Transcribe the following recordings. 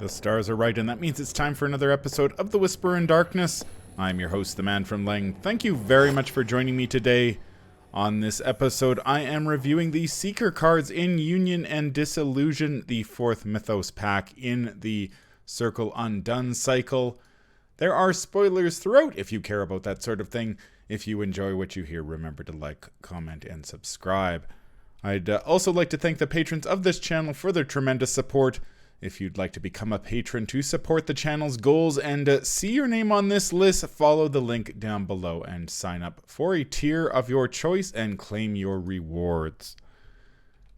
The stars are right, and that means it's time for another episode of The Whisper in Darkness. I'm your host, the manfromleng. Thank you very much for joining me today. On this episode, I am reviewing the Seeker cards in Union and Disillusion, the 4th Mythos pack in the Circle Undone cycle. There are spoilers throughout if you care about that sort of thing. If you enjoy what you hear, remember to like, comment, and subscribe. I'd also like to thank the patrons of this channel for their tremendous support. If you'd like to become a patron to support the channel's goals and see your name on this list, follow the link down below and sign up for a tier of your choice and claim your rewards.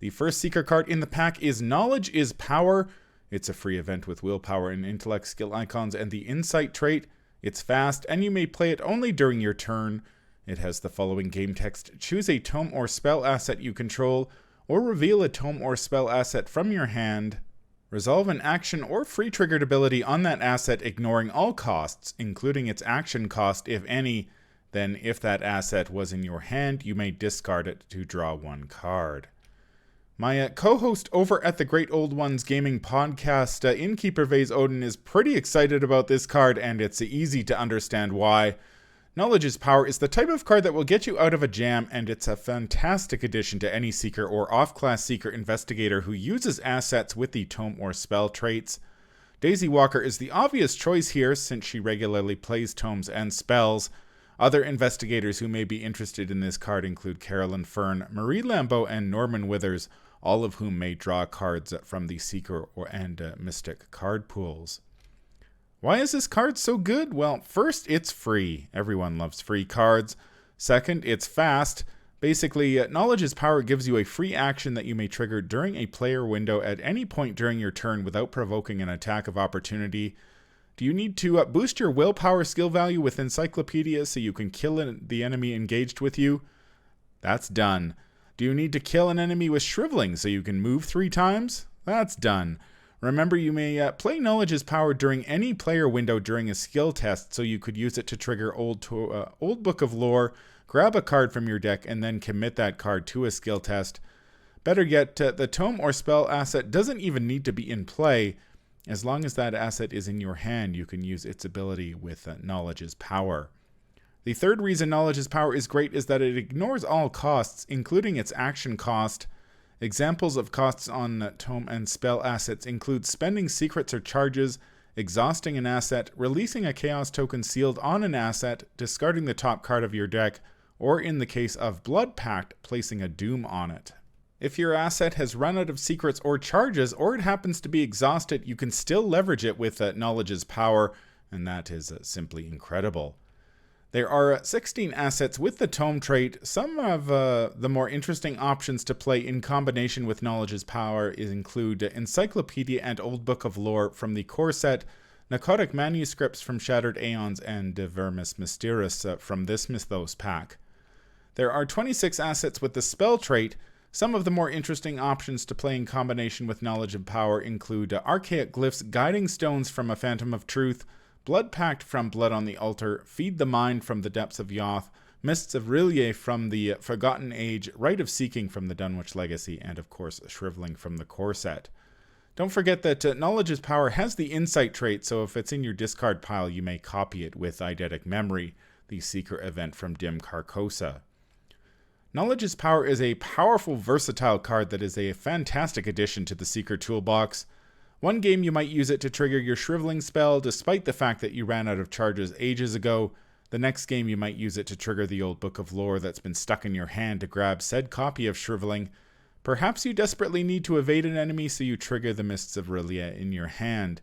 The first Seeker card in the pack is Knowledge is Power. It's a free event with willpower and intellect skill icons and the insight trait. It's fast and you may play it only during your turn. It has the following game text: choose a tome or spell asset you control, or reveal a tome or spell asset from your hand. Resolve an action or free triggered ability on that asset ignoring all costs, including its action cost if any. Then if that asset was in your hand, you may discard it to draw one card. My co-host over at the Great Old Ones Gaming Podcast, Innkeeper Vase Odin, is pretty excited about this card, and it's easy to understand why. Knowledge is Power is the type of card that will get you out of a jam, and it's a fantastic addition to any Seeker or off-class Seeker investigator who uses assets with the tome or spell traits. Daisy Walker is the obvious choice here since she regularly plays tomes and spells. Other investigators who may be interested in this card include Carolyn Fern, Marie Lambeau, and Norman Withers, all of whom may draw cards from the Seeker and Mystic card pools. Why is this card so good? Well, first, it's free. Everyone loves free cards. Second, it's fast. Basically, Knowledge is Power gives you a free action that you may trigger during a player window at any point during your turn without provoking an attack of opportunity. Do you need to boost your willpower skill value with Encyclopedia so you can kill the enemy engaged with you? That's done. Do you need to kill an enemy with Shriveling so you can move 3 times? That's done. Remember, you may play Knowledge is Power during any player window during a skill test, so you could use it to trigger Old Book of Lore, grab a card from your deck, and then commit that card to a skill test. Better yet, the tome or spell asset doesn't even need to be in play. As long as that asset is in your hand, you can use its ability with Knowledge is Power. The third reason Knowledge is Power is great is that it ignores all costs, including its action cost. Examples of costs on tome and spell assets include spending secrets or charges, exhausting an asset, releasing a chaos token sealed on an asset, discarding the top card of your deck, or in the case of Blood Pact, placing a doom on it. If your asset has run out of secrets or charges, or it happens to be exhausted, you can still leverage it with Knowledge is Power, and that is simply incredible. There are 16 assets with the tome trait. Some of the more interesting options to play in combination with Knowledge is Power include Encyclopedia and Old Book of Lore from the core set, Narcotic Manuscripts from Shattered Aeons, and Vermis Mysterious from this Mythos pack. There are 26 assets with the spell trait. Some of the more interesting options to play in combination with Knowledge of Power include Archaic Glyphs, Guiding Stones from A Phantom of Truth, Blood Pact from Blood on the Altar, Feed the Mind from the Depths of Yoth, Mists of Rillier from the Forgotten Age, Rite of Seeking from the Dunwich Legacy, and of course Shriveling from the core set. Don't forget that Knowledge is Power has the Insight trait, so if it's in your discard pile, you may copy it with Eidetic Memory, the Seeker event from Dim Carcosa. Knowledge is Power is a powerful, versatile card that is a fantastic addition to the Seeker toolbox. One game you might use it to trigger your Shriveling spell, despite the fact that you ran out of charges ages ago. The next game you might use it to trigger the Old Book of Lore that's been stuck in your hand to grab said copy of Shriveling. Perhaps you desperately need to evade an enemy, so you trigger the Mists of Rillier in your hand.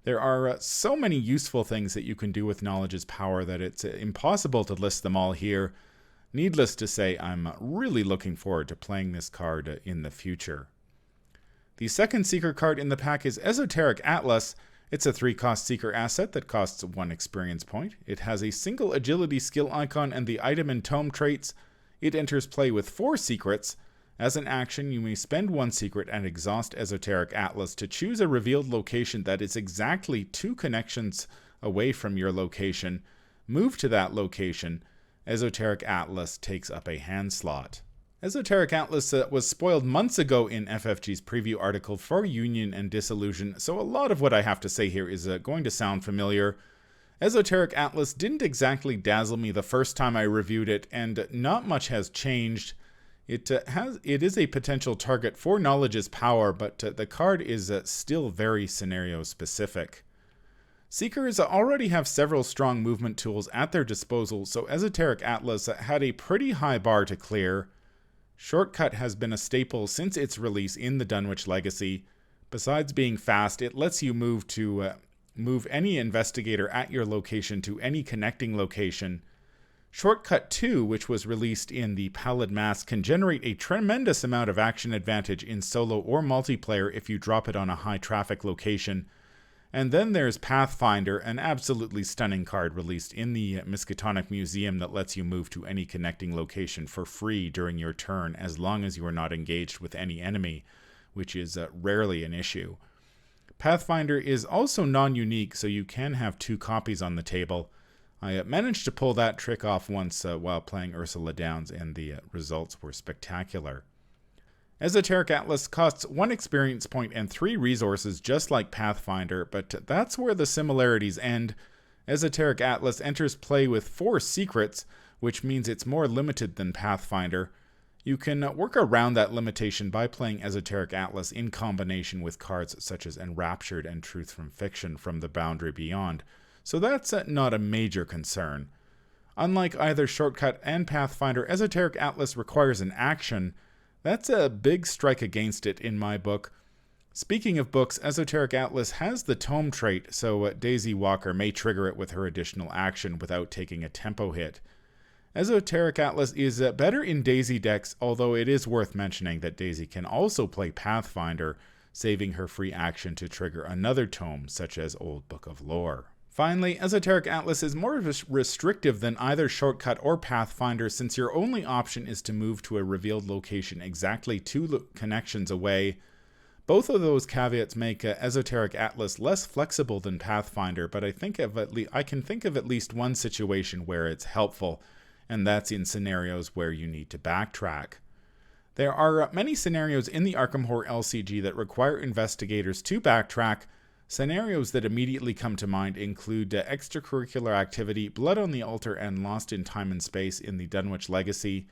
There are so many useful things that you can do with Knowledge is Power that it's impossible to list them all here. Needless to say, I'm really looking forward to playing this card in the future. The second Seeker card in the pack is Esoteric Atlas. It's a 3-cost Seeker asset that costs 1 experience point. It has a single agility skill icon and the item and tome traits. It enters play with 4 secrets. As an action, you may spend 1 secret and exhaust Esoteric Atlas to choose a revealed location that is exactly 2 connections away from your location. Move to that location. Esoteric Atlas takes up a hand slot. Esoteric Atlas was spoiled months ago in FFG's preview article for Union and Disillusion, so a lot of what I have to say here is going to sound familiar. Esoteric Atlas didn't exactly dazzle me the first time I reviewed it, and not much has changed. It is a potential target for Knowledge's Power, but the card is still very scenario specific. Seekers already have several strong movement tools at their disposal, so Esoteric Atlas had a pretty high bar to clear. Shortcut has been a staple since its release in the Dunwich Legacy. Besides being fast, it lets you move any investigator at your location to any connecting location. Shortcut 2, which was released in the Pallid Mask, can generate a tremendous amount of action advantage in solo or multiplayer if you drop it on a high traffic location. And then there's Pathfinder, an absolutely stunning card released in the Miskatonic Museum that lets you move to any connecting location for free during your turn as long as you are not engaged with any enemy, which is rarely an issue. Pathfinder is also non-unique, so you can have 2 copies on the table. I managed to pull that trick off once while playing Ursula Downs, and the results were spectacular. Esoteric Atlas costs 1 experience point and 3 resources just like Pathfinder, but that's where the similarities end. Esoteric Atlas enters play with 4 secrets, which means it's more limited than Pathfinder. You can work around that limitation by playing Esoteric Atlas in combination with cards such as Enraptured and Truth from Fiction from the Boundary Beyond, so that's not a major concern. Unlike either Shortcut and Pathfinder, Esoteric Atlas requires an action. That's a big strike against it in my book. Speaking of books, Esoteric Atlas has the tome trait, so Daisy Walker may trigger it with her additional action without taking a tempo hit. Esoteric Atlas is better in Daisy decks, although it is worth mentioning that Daisy can also play Pathfinder, saving her free action to trigger another tome, such as Old Book of Lore. Finally, Esoteric Atlas is more restrictive than either Shortcut or Pathfinder, since your only option is to move to a revealed location exactly 2 connections away. Both of those caveats make Esoteric Atlas less flexible than Pathfinder, but I can think of at least one situation where it's helpful, and that's in scenarios where you need to backtrack. There are many scenarios in the Arkham Horror LCG that require investigators to backtrack. Scenarios that immediately come to mind include Extracurricular Activity, Blood on the Altar, and Lost in Time and Space in the Dunwich Legacy,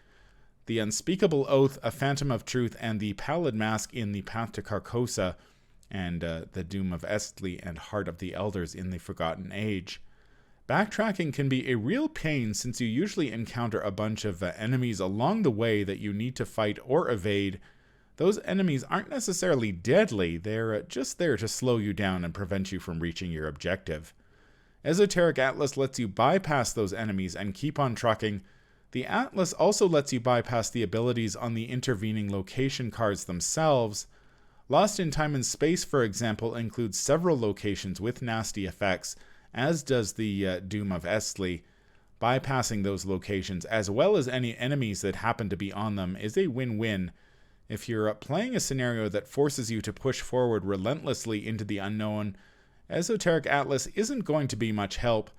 The Unspeakable Oath, A Phantom of Truth, and the Pallid Mask in the Path to Carcosa, and The Doom of Estley and Heart of the Elders in the Forgotten Age. Backtracking can be a real pain since you usually encounter a bunch of enemies along the way that you need to fight or evade. Those enemies aren't necessarily deadly, they're just there to slow you down and prevent you from reaching your objective. Esoteric Atlas lets you bypass those enemies and keep on trucking. The Atlas also lets you bypass the abilities on the intervening location cards themselves. Lost in Time and Space, for example, includes several locations with nasty effects, as does the Doom of Estley. Bypassing those locations, as well as any enemies that happen to be on them, is a win-win. If you're playing a scenario that forces you to push forward relentlessly into the unknown, Esoteric Atlas isn't going to be much help.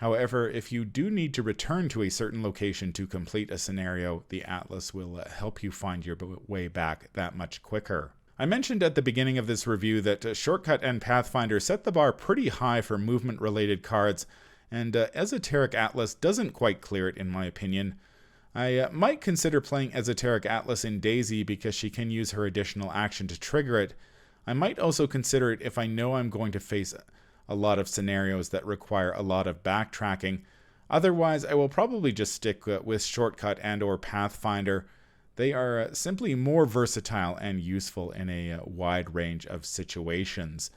However, if you do need to return to a certain location to complete a scenario, the Atlas will help you find your way back that much quicker. I mentioned at the beginning of this review that Shortcut and Pathfinder set the bar pretty high for movement-related cards, and Esoteric Atlas doesn't quite clear it in my opinion. I might consider playing Esoteric Atlas in Daisy because she can use her additional action to trigger it. I might also consider it if I know I'm going to face a lot of scenarios that require a lot of backtracking. Otherwise, I will probably just stick with Shortcut and or Pathfinder. They are simply more versatile and useful in a wide range of situations.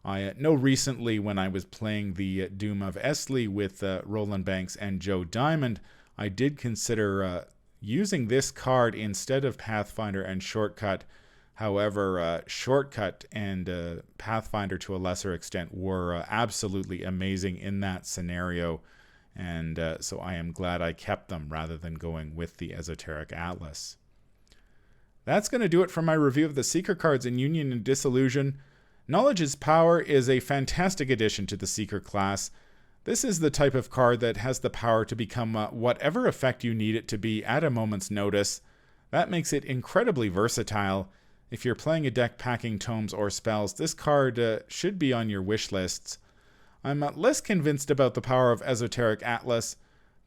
I know recently when I was playing the Doom of Estley with Roland Banks and Joe Diamond, I did consider using this card instead of Pathfinder and Shortcut. However, Shortcut and Pathfinder to a lesser extent were absolutely amazing in that scenario, and so I am glad I kept them rather than going with the Esoteric Atlas. That's going to do it for my review of the Seeker cards in Union and Disillusion. Knowledge's Power is a fantastic addition to the Seeker class. This is the type of card that has the power to become whatever effect you need it to be at a moment's notice. That makes it incredibly versatile. If you're playing a deck packing tomes or spells, this card should be on your wish lists. I'm less convinced about the power of Esoteric Atlas.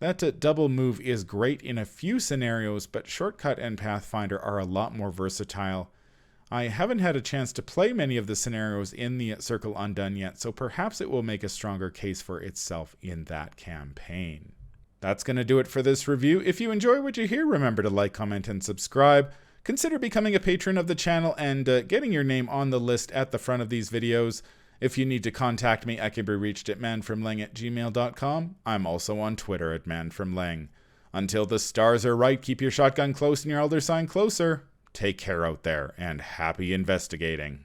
That double move is great in a few scenarios, but Shortcut and Pathfinder are a lot more versatile. I haven't had a chance to play many of the scenarios in the Circle Undone yet, so perhaps it will make a stronger case for itself in that campaign. That's going to do it for this review. If you enjoy what you hear, remember to like, comment, and subscribe. Consider becoming a patron of the channel and getting your name on the list at the front of these videos. If you need to contact me, I can be reached at manfromleng@gmail.com. I'm also on Twitter at manfromleng. Until the stars are right, keep your shotgun close and your elder sign closer. Take care out there, and happy investigating.